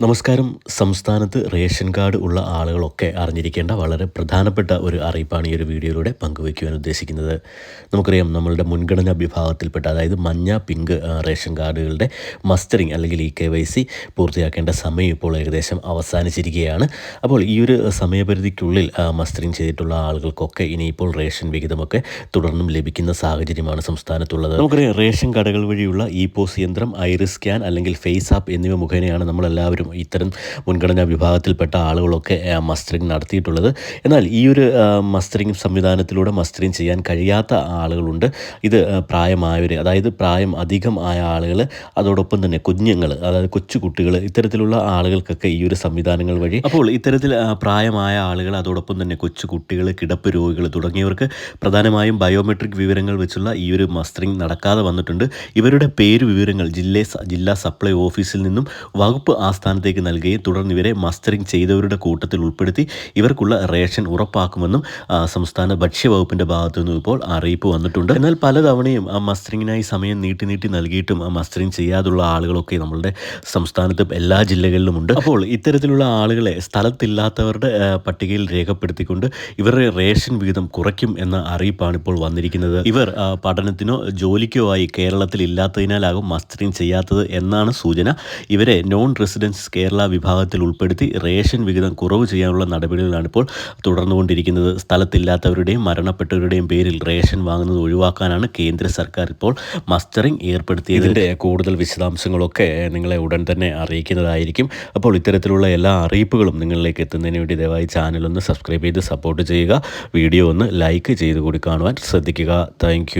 നമസ്കാരം. സംസ്ഥാനത്ത് ration card ഉള്ള ആളുകളൊക്കെ അറിഞ്ഞിരിക്കേണ്ട വളരെ പ്രധാനപ്പെട്ട ഒരു അറിയിപ്പാണ് ഈ ഒരു വീഡിയോയിലൂടെ പങ്കുവയ്ക്കുവാൻ ഉദ്ദേശിക്കുന്നത്. നമുക്കറിയാം, നമ്മളുടെ മുൻഗണനാ വിഭാഗത്തിൽപ്പെട്ട, അതായത് മഞ്ഞ, പിങ്ക് റേഷൻ കാർഡുകളുടെ മസ്റ്ററിങ് അല്ലെങ്കിൽ KYC പൂർത്തിയാക്കേണ്ട സമയം ഇപ്പോൾ ഏകദേശം അവസാനിച്ചിരിക്കുകയാണ്. അപ്പോൾ ഈ ഒരു സമയപരിധിക്കുള്ളിൽ മസ്റ്ററിങ് ചെയ്തിട്ടുള്ള ആളുകൾക്കൊക്കെ ഇനിയിപ്പോൾ റേഷൻ വിഹിതമൊക്കെ തുടർന്നും ലഭിക്കുന്ന സാഹചര്യമാണ് സംസ്ഥാനത്തുള്ളത്. നമുക്കറിയാം, റേഷൻ കടകൾ വഴിയുള്ള POS യന്ത്രം, ഐറിസ് സ്കാൻ അല്ലെങ്കിൽ ഫേസ് ആപ്പ് എന്നിവ മുഖേനയാണ് നമ്മളെല്ലാവരും ഇത്തരം മുൻഗണനാ വിഭാഗത്തിൽപ്പെട്ട ആളുകളൊക്കെ മസ്റ്ററിങ് നടത്തിയിട്ടുള്ളത്. എന്നാൽ ഈ ഒരു മസ്റ്ററിങ് സംവിധാനത്തിലൂടെ മസ്റ്ററിങ് ചെയ്യാൻ കഴിയാത്ത ആളുകളുണ്ട്. ഇത് പ്രായമായവർ, അതായത് പ്രായം അധികം ആയ ആളുകൾ, അതോടൊപ്പം തന്നെ കുഞ്ഞുങ്ങൾ, അതായത് കൊച്ചുകുട്ടികൾ, ഇത്തരത്തിലുള്ള ആളുകൾക്കൊക്കെ ഈ ഒരു സംവിധാനങ്ങൾ വഴി, അപ്പോൾ ഇത്തരത്തിൽ പ്രായമായ ആളുകൾ, അതോടൊപ്പം തന്നെ കൊച്ചുകുട്ടികൾ, കിടപ്പ് രോഗികൾ തുടങ്ങിയവർക്ക് പ്രധാനമായും ബയോമെട്രിക് വിവരങ്ങൾ വെച്ചുള്ള ഈ ഒരു മസ്റ്ററിങ് നടക്കാതെ വന്നിട്ടുണ്ട്. ഇവരുടെ പേര് വിവരങ്ങൾ ജില്ലാ സപ്ലൈ ഓഫീസിൽ നിന്നും വകുപ്പ് ആസ്ഥാനത്തേക്ക് നൽകുകയും തുടർന്ന് ഇവരെ മസ്റ്ററിങ് ചെയ്തവരുടെ കൂട്ടത്തിൽ ഉൾപ്പെടുത്തി ഇവർക്കുള്ള റേഷൻ ഉറപ്പാക്കുമെന്നും സംസ്ഥാന ഭക്ഷ്യവകുപ്പിൻ്റെ ഭാഗത്തു നിന്നും ഇപ്പോൾ അറിയിപ്പ് വന്നിട്ടുണ്ട്. എന്നാൽ പലതവണയും മസ്റ്ററിങ്ങിനായി സമയം നീട്ടി നൽകിയിട്ടും മസ്റ്ററിങ് ചെയ്യാതുള്ള ആളുകളൊക്കെ നമ്മളുടെ സംസ്ഥാനത്ത് എല്ലാ ജില്ലകളിലുമുണ്ട്. അപ്പോൾ ഇത്തരത്തിലുള്ള ആളുകളെ സ്ഥലത്തില്ലാത്തവരുടെ പട്ടികയിൽ രേഖപ്പെടുത്തിക്കൊണ്ട് ഇവരുടെ റേഷൻ വിഹിതം കുറയ്ക്കും എന്ന അറിയിപ്പാണ് ഇപ്പോൾ വന്നിരിക്കുന്നത്. ഇവർ പഠനത്തിനോ ജോലിക്കോ ആയി കേരളത്തിൽ ഇല്ലാത്തതിനാലാകും മസ്റ്ററിങ് ചെയ്യാത്തത് എന്നാണ് സൂചന. ഇവരെ നോൺ റെസിഡൻസ് കേരള വിഭാഗത്തിൽ ഉൾപ്പെടുത്തി റേഷൻ വിഹിതം കുറവ് ചെയ്യാനുള്ള നടപടികളാണ് ഇപ്പോൾ തുടർന്നുകൊണ്ടിരിക്കുന്നത്. സ്ഥലത്തില്ലാത്തവരുടെയും മരണപ്പെട്ടവരുടെയും പേരിൽ റേഷൻ വാങ്ങുന്നത് ഒഴിവാക്കാനാണ് കേന്ദ്ര സർക്കാർ ഇപ്പോൾ മസ്റ്ററിങ് ഏർപ്പെടുത്തിയത്. ഇതിൻ്റെ കൂടുതൽ വിശദാംശങ്ങളൊക്കെ നിങ്ങളെ ഉടൻ തന്നെ അറിയിക്കുന്നതായിരിക്കും. അപ്പോൾ ഇത്തരത്തിലുള്ള എല്ലാ അറിയിപ്പുകളും നിങ്ങളിലേക്ക് എത്തുന്നതിന് വേണ്ടി ദയവായി ചാനലൊന്ന് സബ്സ്ക്രൈബ് ചെയ്ത് സപ്പോർട്ട് ചെയ്യുക. വീഡിയോ ഒന്ന് ലൈക്ക് ചെയ്ത് കൂടി കാണുവാൻ ശ്രദ്ധിക്കുക. താങ്ക്